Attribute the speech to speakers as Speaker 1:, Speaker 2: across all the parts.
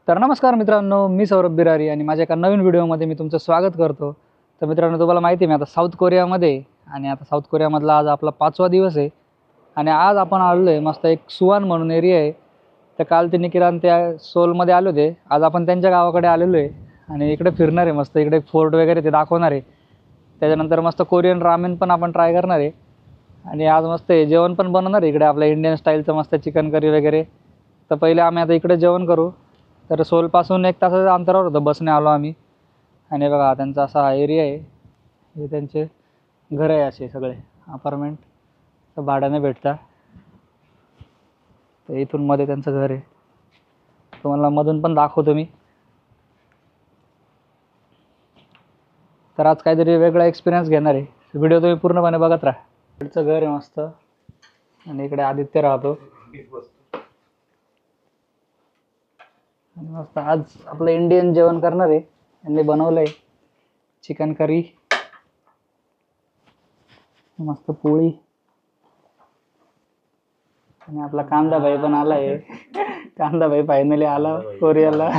Speaker 1: तर नमस्कार मित्रांनो, मी सौरभ बिरारी आणि माझ्या एका नवीन व्हिडिओमध्ये मी तुमचं स्वागत करतो। तर मित्रांनो, तुम्हाला माहिती आहे मी आता साऊथ कोरियामध्ये आणि आता साऊथ कोरियामधला आज आपला 5वा दिवस आहे आणि आज आपण आलो आहे मस्त एक सुवान म्हणून एरिया आहे। तर काल ते निकिरान त्या सोलमध्ये आले होते, आज आपण त्यांच्या गावाकडे आलेलो आहे आणि इकडे फिरणार आहे मस्त। इकडे फोर्ट वगैरे ते दाखवणार आहे, त्याच्यानंतर मस्त कोरियन रामेन पण आपण ट्राय करणार आहे आणि आज मस्त जेवण पण बनवणार आहे इकडे आपल्या इंडियन स्टाईलचं मस्त चिकन करी वगैरे। तर पहिले आम्ही आता इकडे जेवण करू। तर सोलपासून 1 तासाच्या अंतरावर होतं, बसने आलो आम्ही आणि बघा त्यांचा असा एरिया आहे, हे त्यांचे घर आहे असे सगळे अपार्टमेंट तर भाड्याने भेटतात। तर इथून मध्ये त्यांचं घर आहे, तुम्हाला मधून पण दाखवतो मी। तर आज काहीतरी वेगळा एक्सपिरियन्स घेणार आहे, व्हिडिओ तुम्ही पूर्णपणे बघत राहा। इकडचं घर आहे मस्त आणि इकडे आदित्य राहतो आणि मस्त आज आपलं इंडियन जेवण करणार आहे। यांनी बनवलंय चिकन करी, मस्त पोळी आणि आपला कांदा भाई पण आलाय। कांदा भाई फायनली आला कोरियाला।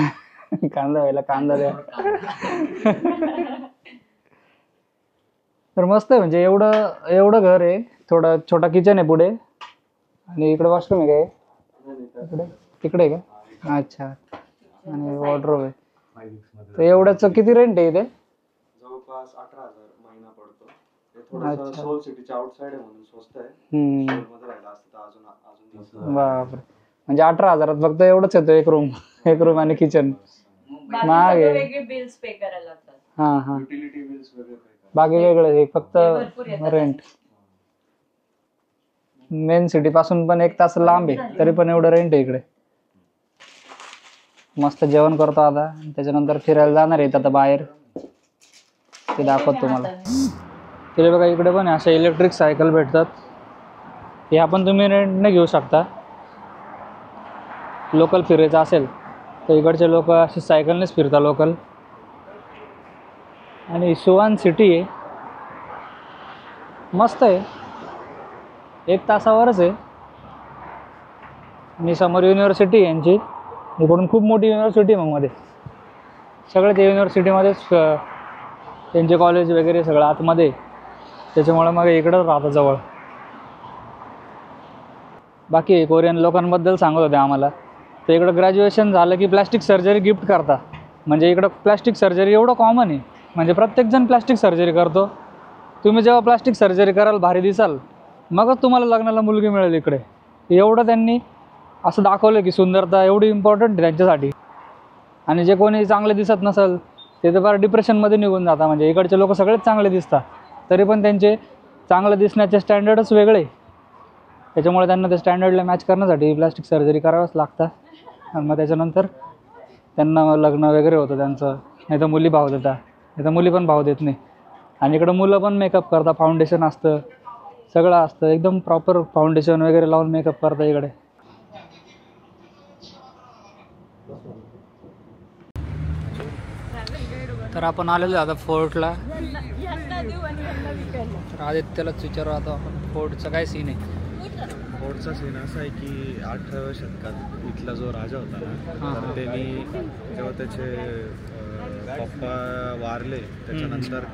Speaker 1: कांदा भाईला कांदा द्या। तर मस्त आहे, म्हणजे एवढं घर आहे, थोडा छोटा किचन आहे पुढे आणि इकडे वॉशरूम आहे काय तिकडे आहे का? अच्छा, आणि वॉर्डरोब आहे। तर एवढ्याचं किती रेंट आहे इथे?
Speaker 2: जवळपास 18,000 महिना पडतो। ते थोडंसं सोल सिटीच्या आउटसाइड आहे म्हणून स्वस्त आहे। सोलमध्ये राहिला असतं अजून
Speaker 1: बापरे, म्हणजे 18,000 फक्त एवढंच येतो, एक रूम आणि किचन। महाग आहे,
Speaker 3: वेगळे बिल्स पे करायला लागतात।
Speaker 1: हां
Speaker 2: युटिलिटी बिल्स वगैरे
Speaker 1: बाकी वेगळं आहे, फक्त रेंट। मेन सिटी पासून पण 1 तास लांब आहे, तरी पण एवढं रेंट आहे इकडे। मस्त जेवण करतो आता, त्याच्यानंतर फिरायला जाणार आहे आता बाहेर, ते दाखवतो तुम्हाला। तिथे बघा इकडे पण अशा इलेक्ट्रिक सायकल भेटतात, हे आपण तुम्ही रेंटने घेऊ शकता। लोकल फिरायचं असेल तर इकडचे लोक असे सायकलनेच फिरतात लोकल। आणि सुवान सिटी आहे, मस्त आहे, 1 तासावरच आहे आणि समोर युनिव्हर्सिटी आहे यांची, इकडून खूप मोठी युनिव्हर्सिटी मग मध्ये सगळे ते युनिव्हर्सिटीमध्येच त्यांचे कॉलेज वगैरे सगळं आतमध्ये, त्याच्यामुळे मग इकडंच राहतं जवळ। बाकी कोरियन लोकांबद्दल सांगत होते आम्हाला, तर इकडं ग्रॅज्युएशन झालं की प्लॅस्टिक सर्जरी गिफ्ट करता। म्हणजे इकडं प्लॅस्टिक सर्जरी एवढं कॉमन आहे, म्हणजे प्रत्येकजण प्लॅस्टिक सर्जरी करतो। तुम्ही जेव्हा प्लॅस्टिक सर्जरी कराल, भारी दिसाल, मगच तुम्हाला लग्नाला मुलगी मिळेल इकडे। एवढं त्यांनी असं दाखवलं की सुंदरता एवढी इम्पॉर्टंट आहे त्यांच्यासाठी। आणि जे कोणी चांगले दिसत नसेल ते तर फार डिप्रेशनमध्ये निघून जातात। म्हणजे इकडचे लोक सगळेच चांगले दिसतात, तरी पण त्यांचे चांगलं दिसण्याचे स्टँडर्डच वेगळे, त्याच्यामुळे त्यांना त्या स्टँडर्डला मॅच करण्यासाठी प्लॅस्टिक सर्जरी करावंच लागतं। आणि मग त्याच्यानंतर त्यांना लग्न वगैरे होतं त्यांचं, नाही तर मुली भाव देतात, नाही तर मुली पण भाव देत नाही। आणि इकडं मुलं पण मेकअप करतात, फाउंडेशन असतं, सगळं असतं, एकदम प्रॉपर फाउंडेशन वगैरे लावून मेकअप करतात इकडे। तर आपण आलेलो आता फोर्टला, तर आदित्यलाच विचारू आता आपण फोर्टचा काय सीन आहे।
Speaker 2: फोर्टचा सीन असा आहे की 18व्या शतकात इथला जो राजा होता ना, तर त्यांनी जेव्हा त्याचे पप्पा वारले त्याच्यानंतर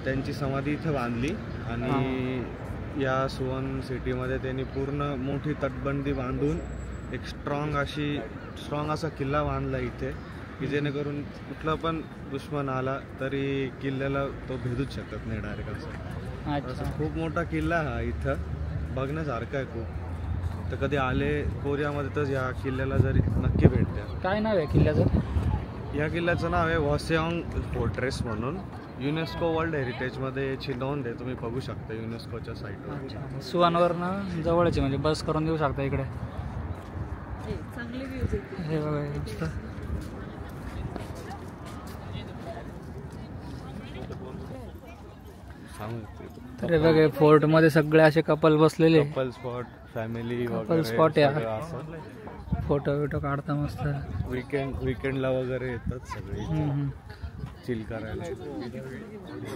Speaker 2: त्यांची समाधी इथं बांधली आणि या सुवर्ण सिटीमध्ये त्यांनी पूर्ण मोठी तटबंदी बांधून एक स्ट्रॉंग असा किल्ला बांधला इथे, की जेणेकरून कुठला पण दुश्मन आला तरी किल्ल्याला तो भेदूच शकत नाही डायरेक्ट असं। खूप मोठा किल्ला हा, इथं बघण्यासारखा आहे खूप। तर कधी आले कोरियामध्ये तर या किल्ल्याला जरी नक्की भेट द्या।
Speaker 1: काय नाव आहे किल्ल्याचं?
Speaker 2: या किल्ल्याचं नाव आहे वॉसेऑंग फोर्ट्रेस म्हणून, युनेस्को वर्ल्ड हेरिटेजमध्ये याची नोंद आहे, तुम्ही बघू शकता युनेस्कोच्या साईटवर।
Speaker 1: सुवानवरनं जवळच आहे, म्हणजे बस करून देऊ शकता इकडे।
Speaker 3: चांगली व्ह्यूज आहे
Speaker 1: हे बघा मस्त। तर बघा फोर्टमध्ये सगळे असे कपल बसलेले,
Speaker 2: couple spot, family
Speaker 1: couple spot आहे, फोटो काढता मस्त।
Speaker 2: विकेंडला वगैरे येतात सगळे। चिल करायला.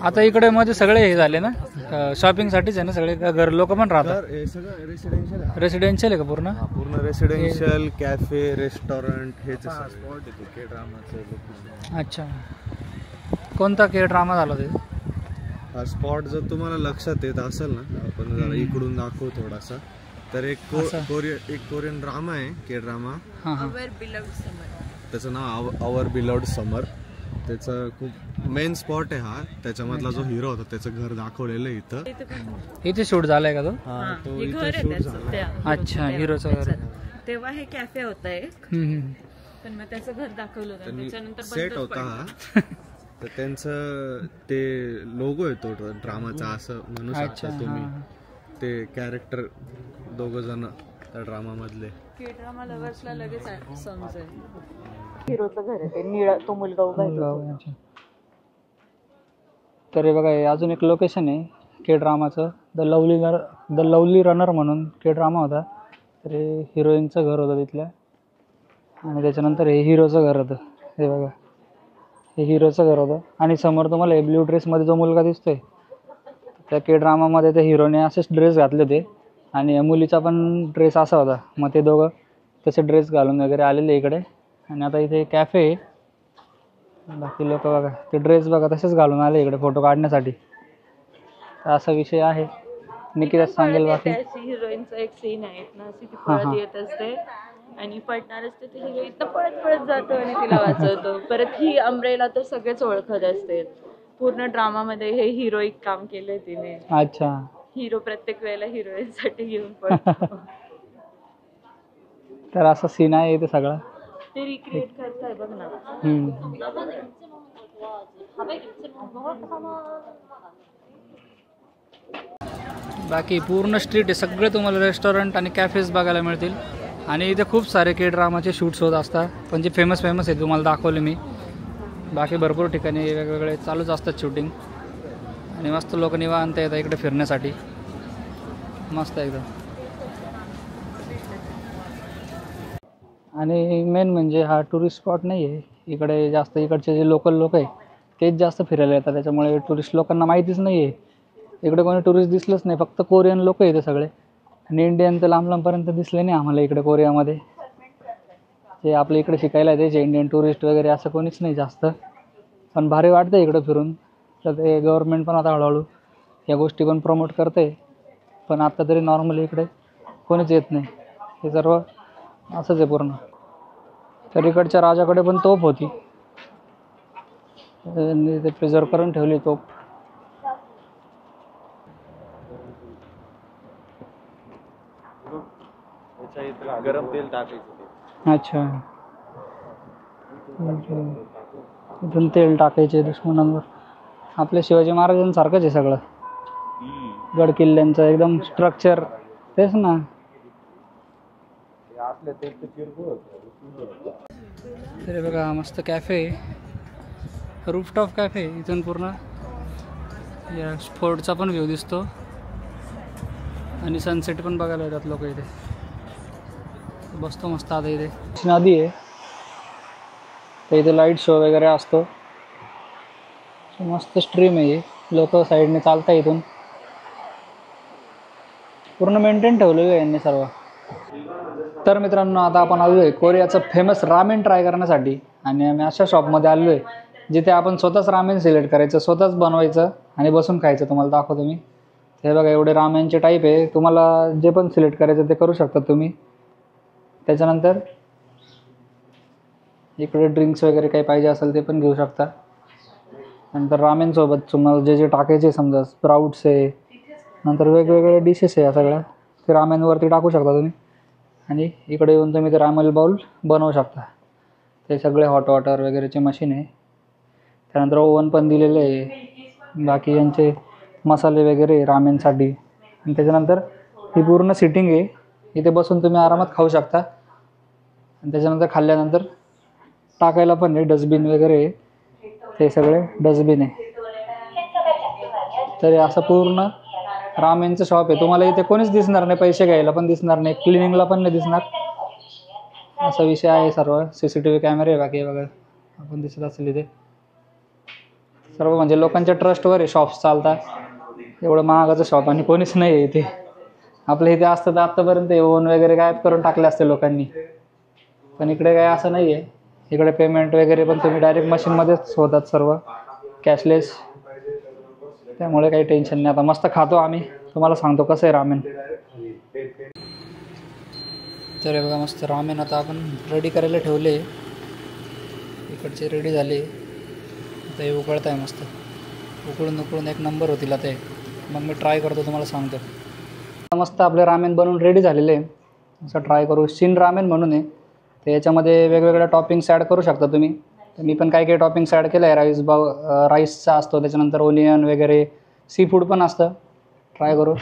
Speaker 1: आता इकडे मध्ये सगळे हे झाले ना, शॉपिंगसाठीच आहे ना सगळे, का घर लोक पण राहतात?
Speaker 2: तर हे सगळं रेसिडेन्शियल आहे.
Speaker 1: रेसिडेन्शियल आहे का पूर्ण?
Speaker 2: पूर्ण रेसिडेन्शियल, कॅफे, रेस्टॉरंट हेच स्पॉट आहे तो के ड्रामाचं लोकेशन.
Speaker 1: अच्छा, कोणता के ड्रामा झाला ते?
Speaker 2: हा स्पॉट जर तुम्हाला लक्षात येत असेल ना, आपण जरा इकडून दाखवू थोडासा, तर एक कोरियन ड्रामा आहे के ड्रामा.
Speaker 1: हां हां.
Speaker 3: Our beloved summer.
Speaker 2: त्याचं नाव आवर बिलव्ड समर. त्याचं खूप मेन स्पॉट आहे हा. त्याच्यामधला जो हिरो होता त्याचं घर दाखवलेलं आहे इथं.
Speaker 3: इथे पण
Speaker 1: इथे शूट झालाय का तो?
Speaker 2: हा, तो
Speaker 3: हे
Speaker 2: इथे
Speaker 3: घर आहे
Speaker 2: शूट
Speaker 3: त्याचं,
Speaker 2: झाला.
Speaker 3: त्या
Speaker 1: अच्छा, हिरोचं घर.
Speaker 3: त्याचं. तेव्हा हे कॅफे होता एक, पण मग त्याचं घर दाखवलं होतं.
Speaker 2: त्यांनी
Speaker 3: त्याच्यानंतर
Speaker 2: सेट
Speaker 3: बंदच
Speaker 2: होता
Speaker 3: पडलं.
Speaker 2: हा. तर त्यांचं ते लोगो आहे तो ड्रामाचा, असं म्हणू शकता तुम्ही. ते कॅरेक्टर दोघ जण त्या ड्रामा मधले.
Speaker 3: के ड्रामा लव्हर्सला लगेच समजेल. हिरोचं घर आहे ते, निळा तो मुलगा उभा आहे तो.
Speaker 1: अच्छा. तर हे बघा, हे अजून एक लोकेशन आहे के ड्रामाचं, द लवली रनर म्हणून के ड्रामा होता. तर हे हिरोईनचं घर होतं तिथल्या, आणि त्याच्यानंतर हे हिरोचं घर होतं. हे बघा, हे हिरोचं घर होतं. आणि समोर तुम्हाला हे ब्ल्यू ड्रेसमध्ये जो मुलगा दिसतोय, त्या के ड्रामामध्ये त्या हिरोने असेच ड्रेस घातले होते, आणि या मुलीचा पण ड्रेस असा होता. मग ते दोघं तसे ड्रेस घालून वगैरे आलेले इकडे. आणि आता इथे कॅफे आहे. बाकी लोक बघा, ते ड्रेस बघा तसेच घालून आले इकडे फोटो काढण्यासाठी. तर असा विषय आहे. निकिता सांगेल बाकी.
Speaker 3: हिरोईनचा एक सीन आहे ना, अशी ती पळत येत असते आणि पडणार असते, ती हिरो इथं पळत पळत जातो आणि तिला वाचवतो. परत ही अम्ब्रेला तर सगळेच ओळखत असते. पूर्ण ड्रामामध्ये हे हिरोईक काम केलंय तिने.
Speaker 1: अच्छा.
Speaker 3: हिरो प्रत्येक वेळेला हिरोईन साठी घेऊन पडतो.
Speaker 1: तर असा सीन आहे इथे सगळा.
Speaker 3: ते रिक्रिएट करताय बघ ना.
Speaker 1: बाकी पूर्ण स्ट्रीट आहे, सगळे तुम्हाला रेस्टॉरंट आणि कॅफेज बघायला मिळतील. आणि इथे खूप सारे के ड्रामाचे शूट्स होत असतात, पण जे फेमस आहे तुम्हाला दाखवले मी. बाकी भरपूर ठिकाणी वेगवेगळे चालूच असतात शूटिंग. आणि मस्त लोक निवांत येतात इकडे फिरण्यासाठी, मस्त एकदम. आणि मेन म्हणजे हा टुरिस्ट स्पॉट नाही आहे इकडे. जास्त इकडचे जे लोकल लोक आहे तेच जास्त फिरायला येतात, त्याच्यामुळे टुरिस्ट लोकांना माहितीच नाही आहे. इकडे कोणी टुरिस्ट दिसलंच नाही, फक्त कोरियन लोक येते सगळे. आणि इंडियन तर लांब लांबपर्यंत दिसले नाही आम्हाला इकडे कोरियामध्ये. जे आपल्या इकडे शिकायला येते इंडियन टुरिस्ट वगैरे असं कोणीच नाही जास्त. पण भारी वाटतं इकडं फिरून. तर ते गव्हर्नमेंट पण आता हळूहळू या गोष्टी पण प्रमोट करते. पण आता तरी नॉर्मली इकडे कोणीच येत नाही, हे सर्व असंच आहे पूर्ण. तर इकडच्या राजाकडे पण तोफ होती, ते प्रिझर्व करून ठेवली तोफ.
Speaker 2: गरम तेल टाकायचं.
Speaker 1: अच्छा, इथून तेल टाकायचे दुश्मनांवर. आपल्या शिवाजी महाराजांसारखंच आहे सगळं, गड किल्ल्यांचं एकदम स्ट्रक्चर. तेच ना. तरी बघा, मस्त कॅफे, रूफटॉप कॅफे. इथून पूर्ण या फोर्टचा पण व्ह्यू दिसतो, आणि सनसेट पण बघायला येतात लोक इथे. बसतो मस्त आता इथे. नदी आहे, तर इथे लाईट शो वगैरे असतो. मस्त स्ट्रीम आहे, लोक साईडने चालता. इथून पूर्ण मेंटेन ठेवलेलं आहे यांनी सर्व. तर मित्रांनो, आता आपण आलो आहे कोरियाचं फेमस रामेन ट्राय करण्यासाठी. आणि आम्ही अशा शॉपमध्ये आलो आहे जिथे आपण स्वतःच रामेन सिलेक्ट करायचं, स्वतःच बनवायचं आणि बसून खायचं. तुम्हाला दाखवतो मी. हे बघा, एवढे रामेनचे टाईप आहे. तुम्हाला जे पण सिलेक्ट करायचं ते करू शकता तुम्ही. त्याच्यानंतर इकडे ड्रिंक्स वगैरे काही पाहिजे असेल ते पण घेऊ शकता. नंतर रामेनसोबत तुम्हाला जे जे टाकायचे, समजा स्प्राउट्स आहे, नंतर वेगवेगळे डिशेस आहे, या सगळ्या ते रामेनवरती टाकू शकता तुम्ही. आणि इकडे येऊन तुम्ही ते रामेन बाउल बनवू शकता. ते सगळे हॉट वॉटर वगैरेचे मशीन आहे. त्यानंतर ओव्हन पण दिलेले आहे. बाकी यांचे मसाले वगैरे रामेनसाठी. आणि त्याच्यानंतर ही पूर्ण सिटिंग आहे, इथे बसून तुम्ही आरामात खाऊ शकता. आणि त्याच्यानंतर खाल्ल्यानंतर टाकायला पण आहे डस्टबिन वगैरे, ते सगळे डस्टबिन आहे. तर असं पूर्ण रामेनचं शॉप आहे. तुम्हाला इथे कोणीच दिसणार नाही, पैसे घ्यायला पण दिसणार नाही, क्लिनिंगला पण नाही दिसणार, असा विषय आहे सर्व. CCTV कॅमेरे आहे बाकी बघा, आपण दिसत असेल इथे. सर्व म्हणजे लोकांच्या ट्रस्टवर आहे शॉप्स चालतात. एवढं महागाचं शॉप आणि कोणीच नाही आहे इथे. आपल्या इथे असतं तर आत्तापर्यंत ओन वगैरे गायब करून टाकले असते लोकांनी, पण इकडे काय असं नाही आहे. इकडे पेमेंट वगैरे पण तुम्ही डायरेक्ट मशीनमध्येच होतात सर्व, कॅशलेस. त्यामुळे काही टेन्शन नाही. आता मस्त खातो आम्ही, तुम्हाला सांगतो कसं आहे रामेन. तर हे बघा मस्त रामेन आता आपण रेडी करायला ठेवले. इकडचे रेडी झाले, आता हे उकळत आहे मस्त. उकळून एक नंबर होतील आता हे. मग मी ट्राय करतो, तुम्हाला सांगतो. मस्त आपले रामेन बनवून रेडी झालेले आहे. असं ट्राय करू. शिन रामेन म्हणून आहे, तर याच्यामध्ये वेगवेगळ्या टॉपिंग्स ॲड करू शकता तुम्ही. तर मी पण काही टॉपिंग्स ॲड केलं आहे. राईसचा असतो, त्याच्यानंतर ओनियन वगैरे, सी फूड पण असतं. ट्राय करू.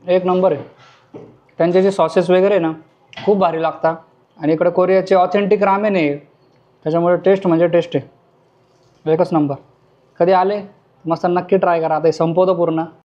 Speaker 1: एक नंबर आहे. त्यांचे जे सॉसेस वगैरे आहे ना, खूप भारी लागतात. आणि इकडे कोरियाचे ऑथेंटिक रामेन आहे, त्याच्यामुळे टेस्ट म्हणजे टेस्ट आहे. एकच नंबर. कधी आले मस्त नक्की ट्राय करा. आता हे संपवतो पूर्ण.